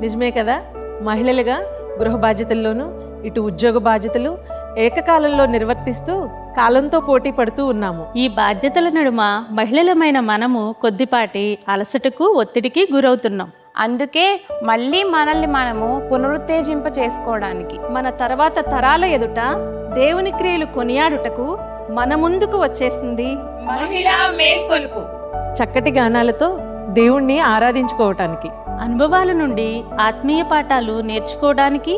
నిజమే కదా. మహిళలుగా గృహ బాధ్యతల్లోనూ ఇటు ఉద్యోగ బాధ్యతలు ఏకకాలంలో నిర్వర్తిస్తూ కాలంతో పోటీ పడుతూ ఉన్నాము. ఈ బాధ్యతల నడుమ మహిళలమైన మనము కొద్దిపాటి అలసటకు ఒత్తిడికి గురవుతున్నాం. అందుకే మళ్ళీ మనల్ని మనము పునరుత్తేజింప చేసుకోవడానికి, మన తర్వాత తరాల ఎదుట దేవుని క్రియలు కొనియాడుటకు మన ముందుకు వచ్చేసింది మహిళా మేల్కొలుపు. చక్కటి గానాలతో దేవుణ్ణి ఆరాధించుకోవటానికి, అనుభవాల నుండి ఆత్మీయ పాఠాలు నేర్చుకోవడానికి,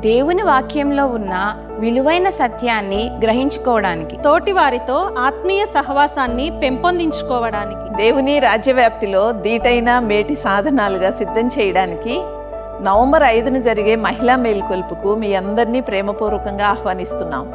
దేవుని వాక్యంలో ఉన్న విలువైన సత్యాన్ని గ్రహించుకోవడానికి, తోటి వారితో ఆత్మీయ సహవాసాన్ని పెంపొందించుకోవడానికి, దేవుని రాజ్యవ్యాప్తిలో దీటైన మేటి సాధనాలుగా సిద్ధం చేయడానికి నవంబర్ 5న జరిగే మహిళా మేల్కొల్పుకు మీ అందరినీ ప్రేమపూర్వకంగా ఆహ్వానిస్తున్నాం.